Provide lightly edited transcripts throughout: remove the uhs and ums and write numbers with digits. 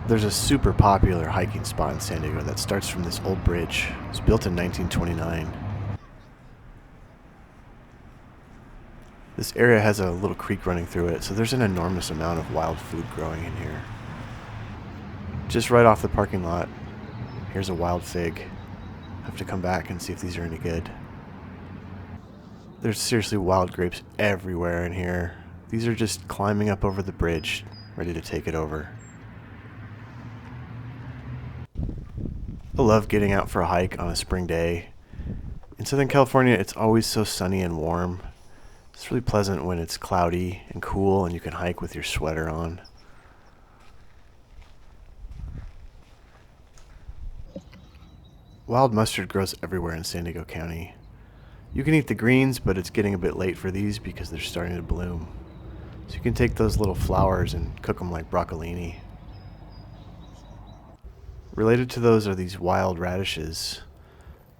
There's a super popular hiking spot in San Diego that starts from this old bridge. It was built in 1929. This area has a little creek running through it, so there's an enormous amount of wild food growing in here. Just right off the parking lot, here's a wild fig. I have to come back and see if these are any good. There's seriously wild grapes everywhere in here. These are just climbing up over the bridge, ready to take it over. I love getting out for a hike on a spring day. In Southern California, it's always so sunny and warm. It's really pleasant when it's cloudy and cool and you can hike with your sweater on. Wild mustard grows everywhere in San Diego County. You can eat the greens, but it's getting a bit late for these because they're starting to bloom. So you can take those little flowers and cook them like broccolini. Related to those are these wild radishes.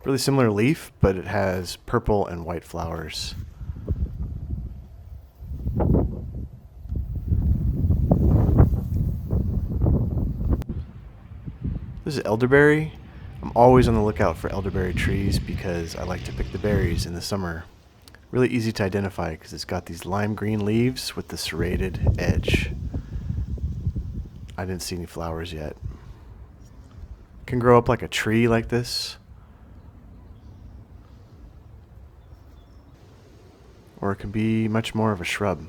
Really similar leaf, but it has purple and white flowers. This is elderberry. I'm always on the lookout for elderberry trees because I like to pick the berries in the summer. Really easy to identify because it's got these lime green leaves with the serrated edge. I didn't see any flowers yet. Can grow up like a tree like this, or it can be much more of a shrub.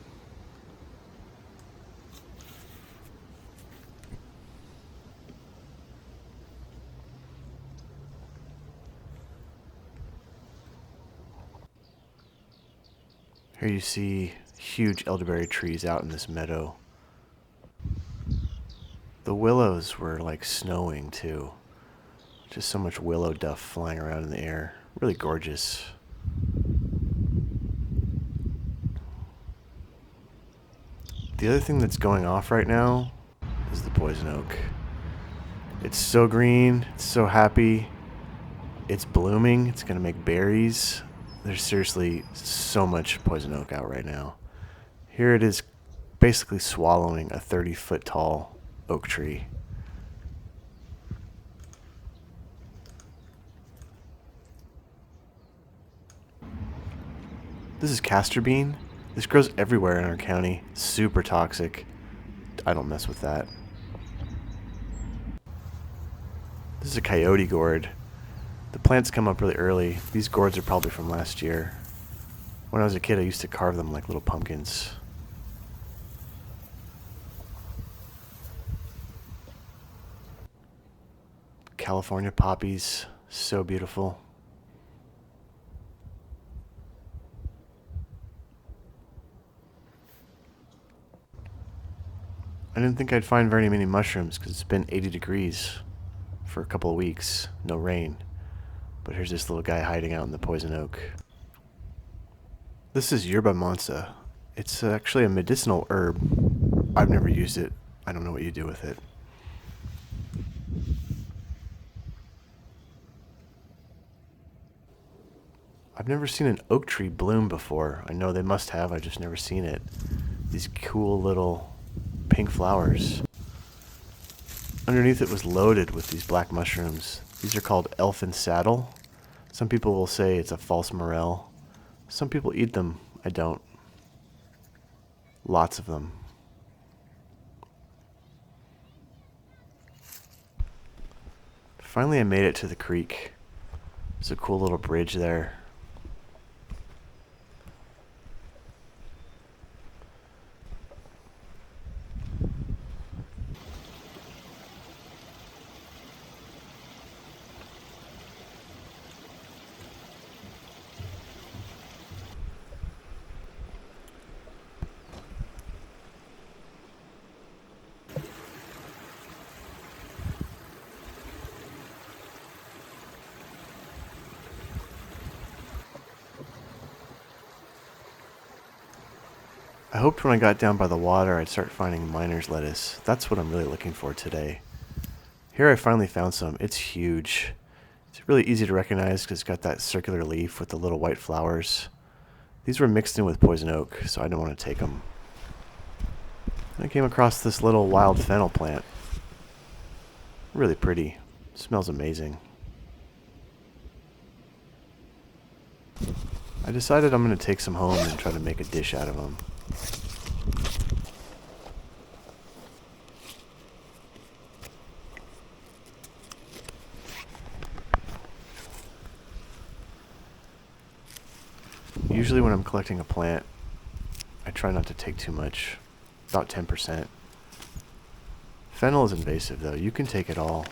Here you see huge elderberry trees out in this meadow. The willows were like snowing too. Just so much willow duff flying around in the air. Really gorgeous. The other thing that's going off right now is the poison oak. It's so green, it's so happy. It's blooming, it's gonna make berries. There's seriously so much poison oak out right now. Here it is basically swallowing a 30-foot tall oak tree. This is castor bean. This grows everywhere in our county. Super toxic. I don't mess with that. This is a coyote gourd. The plants come up really early. These gourds are probably from last year. When I was a kid, I used to carve them like little pumpkins. California poppies, so beautiful. I didn't think I'd find very many mushrooms because it's been 80 degrees for a couple of weeks, no rain. But here's this little guy hiding out in the poison oak. This is yerba mansa. It's actually a medicinal herb. I've never used it. I don't know what you do with it. I've never seen an oak tree bloom before. I know they must have, I've just never seen it. These cool little pink flowers. Underneath it was loaded with these black mushrooms. These are called elfin saddle. Some people will say it's a false morel. Some people eat them. I don't. Lots of them. Finally I made it to the creek. There's a cool little bridge there. I hoped when I got down by the water I'd start finding miner's lettuce. That's what I'm really looking for today. Here I finally found some. It's huge. It's really easy to recognize because it's got that circular leaf with the little white flowers. These were mixed in with poison oak, so I didn't want to take them. I came across this little wild fennel plant. Really pretty. Smells amazing. I decided I'm going to take some home and try to make a dish out of them. Usually when I'm collecting a plant, I try not to take too much, about 10%. Fennel is invasive though, you can take it all.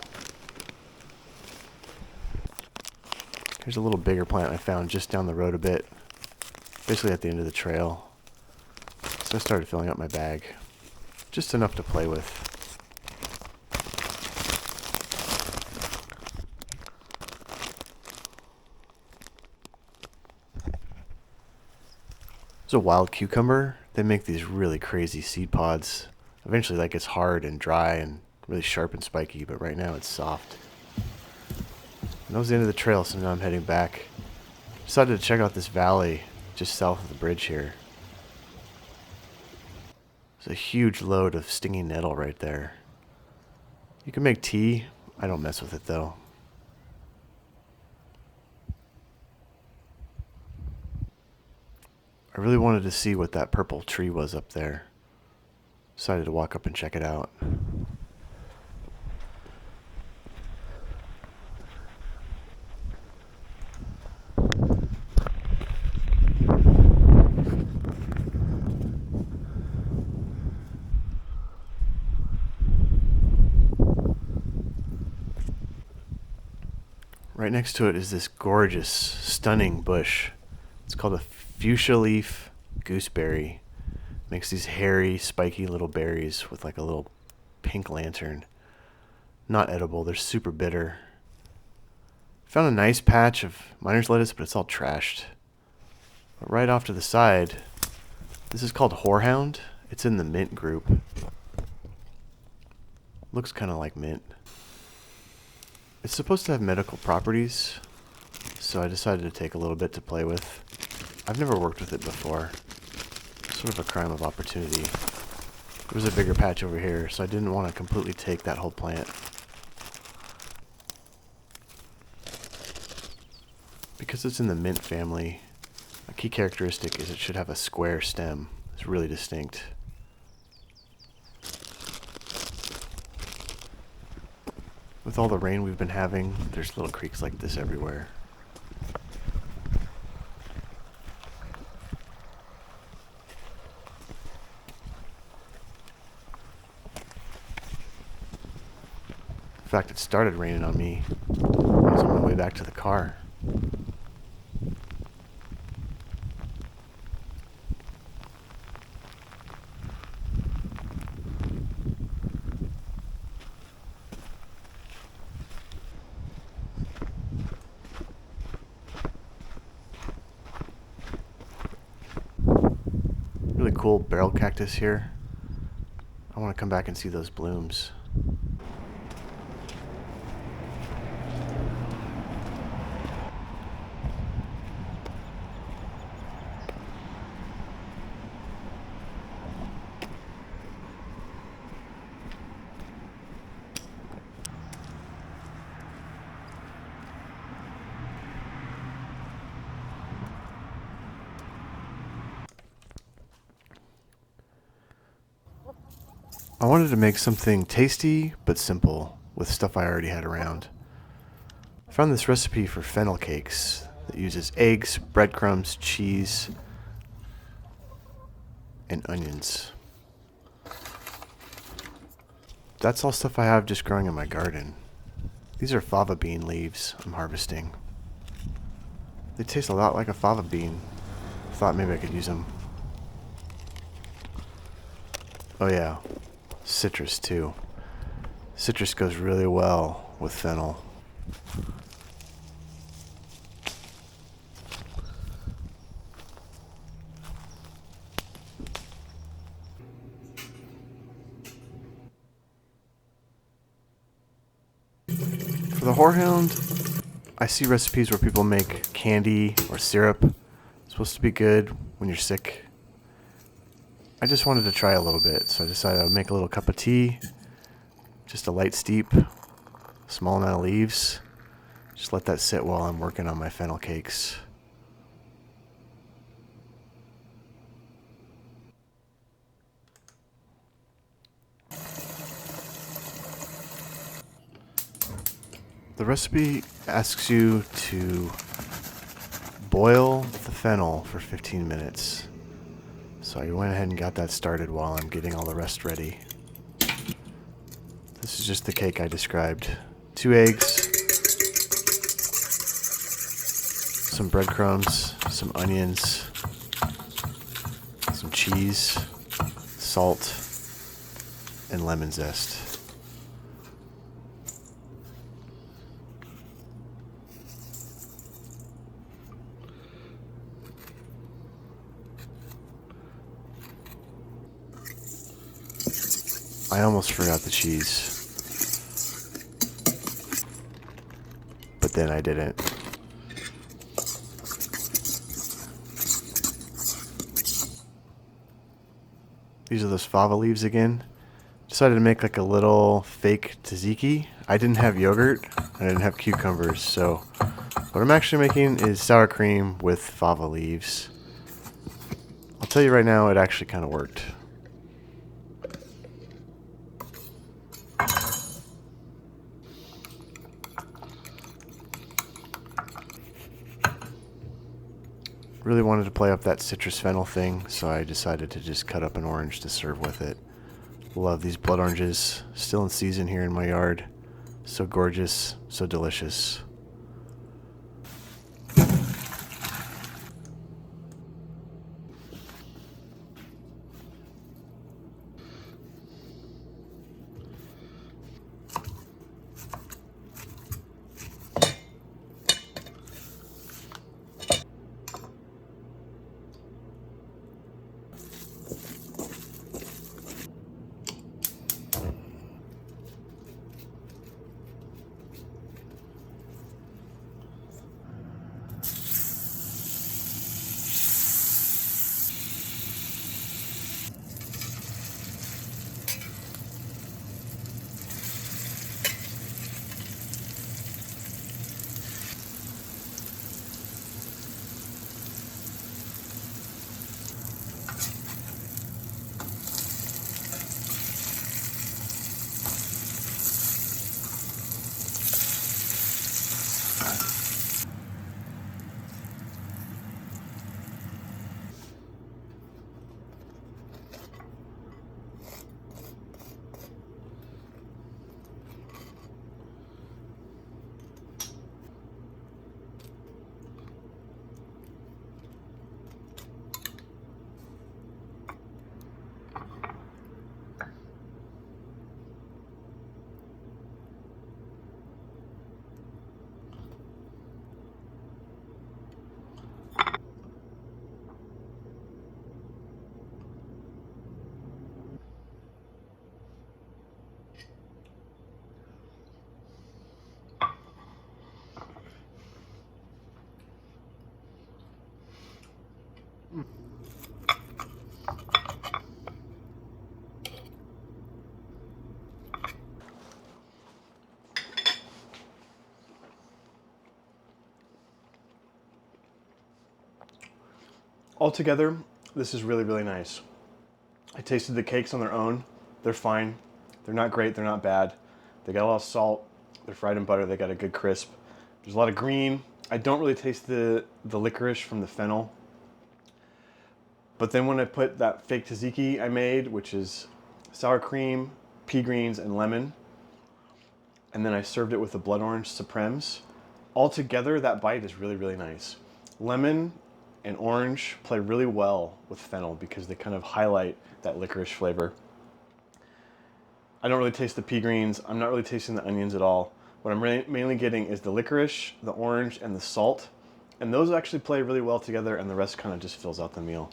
Here's a little bigger plant I found just down the road a bit, basically at the end of the trail. So I started filling up my bag, just enough to play with. There's a wild cucumber. They make these really crazy seed pods. Eventually that gets hard and dry and really sharp and spiky, but right now it's soft. And that was the end of the trail, so now I'm heading back. Decided to check out this valley just south of the bridge here. There's a huge load of stinging nettle right there. You can make tea. I don't mess with it though. I really wanted to see what that purple tree was up there. Decided to walk up and check it out. Right next to it is this gorgeous, stunning bush. It's called a fuchsia leaf gooseberry. Makes these hairy, spiky little berries with like a little pink lantern. Not edible, they're super bitter. Found a nice patch of miner's lettuce, but it's all trashed. But right off to the side, this is called horehound. It's in the mint group. Looks kind of like mint. It's supposed to have medical properties, so I decided to take a little bit to play with. I've never worked with it before. Sort of a crime of opportunity. There was a bigger patch over here, so I didn't want to completely take that whole plant. Because it's in the mint family, a key characteristic is it should have a square stem. It's really distinct. With all the rain we've been having, there's little creeks like this everywhere. In fact, it started raining on me. I was on my way back to the car. Really cool barrel cactus here. I want to come back and see those blooms. I wanted to make something tasty but simple with stuff I already had around. I found this recipe for fennel cakes that uses eggs, breadcrumbs, cheese, and onions. That's all stuff I have just growing in my garden. These are fava bean leaves I'm harvesting. They taste a lot like a fava bean. Thought maybe I could use them. Oh yeah. Citrus too. Citrus goes really well with fennel. For the horehound, I see recipes where people make candy or syrup. It's supposed to be good when you're sick. I just wanted to try a little bit, so I decided I would make a little cup of tea, just a light steep, Small amount of leaves. Just let that sit while I'm working on my fennel cakes. The recipe asks you to boil the fennel for 15 minutes. So I went ahead and got that started while I'm getting all the rest ready. This is just the cake I described. 2 eggs, some breadcrumbs, some onions, some cheese, salt, and lemon zest. I almost forgot the cheese, but then I didn't. These are those fava leaves again. Decided to make like a little fake tzatziki. I didn't have yogurt. I didn't have cucumbers, so what I'm actually making is sour cream with fava leaves. I'll tell you right now, it actually kind of worked. Really wanted to play up that citrus fennel thing, so I decided to just cut up an orange to serve with it. Love these blood oranges. Still in season here in my yard. So gorgeous, so delicious. Altogether, this is really, really nice. I tasted the cakes on their own. They're fine. They're not great, they're not bad. They got a lot of salt. They're fried in butter, they got a good crisp. There's a lot of green. I don't really taste the licorice from the fennel. But then when I put that fake tzatziki I made, which is sour cream, pea greens, and lemon, and then I served it with the blood orange supremes, altogether that bite is really, really nice. Lemon and orange play really well with fennel because they kind of highlight that licorice flavor. I don't really taste the pea greens. I'm not really tasting the onions at all. What I'm mainly getting is the licorice, the orange, and the salt. And those actually play really well together, and the rest kind of just fills out the meal.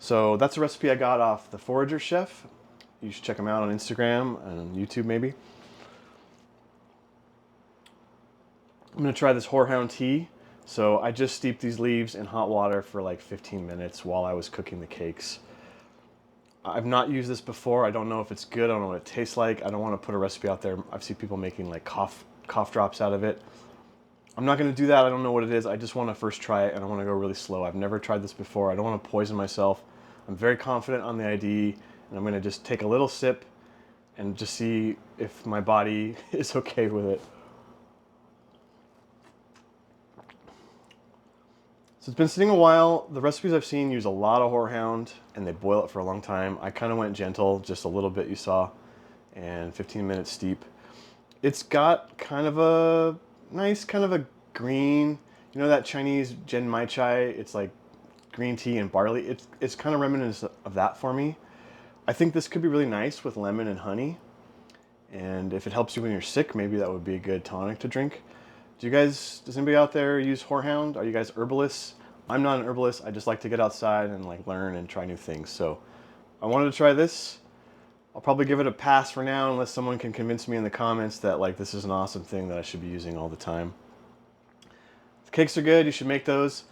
So that's a recipe I got off the Forager Chef. You should check them out on Instagram and YouTube maybe. I'm gonna try this horehound tea. So I just steeped these leaves in hot water for like 15 minutes while I was cooking the cakes. I've not used this before. I don't know if it's good. I don't know what it tastes like. I don't want to put a recipe out there. I've seen people making like cough drops out of it. I'm not going to do that. I don't know what it is. I just want to first try it, and I want to go really slow. I've never tried this before. I don't want to poison myself. I'm very confident on the ID, and I'm going to just take a little sip and just see if my body is okay with it. So it's been sitting a while. The recipes I've seen use a lot of horehound, and they boil it for a long time. I kind of went gentle, just a little bit you saw, and 15 minutes steep. It's got kind of a nice, kind of a green, you know that Chinese Gen Mai Chai? It's like green tea and barley. It's kind of reminiscent of that for me. I think this could be really nice with lemon and honey. And if it helps you when you're sick, maybe that would be a good tonic to drink. Does anybody out there use horehound? Are you guys herbalists? I'm not an herbalist. I just like to get outside and like learn and try new things. So I wanted to try this. I'll probably give it a pass for now unless someone can convince me in the comments that like this is an awesome thing that I should be using all the time. The cakes are good. You should make those.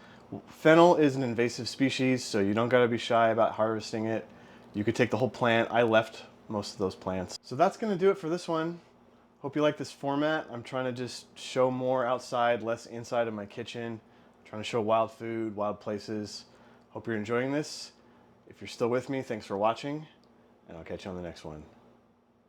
Fennel is an invasive species, so you don't gotta be shy about harvesting it. You could take the whole plant. I left most of those plants. So that's gonna do it for this one. Hope you like this format. I'm trying to just show more outside, less inside of my kitchen. I'm trying to show wild food, wild places. Hope you're enjoying this. If you're still with me, thanks for watching, and I'll catch you on the next one.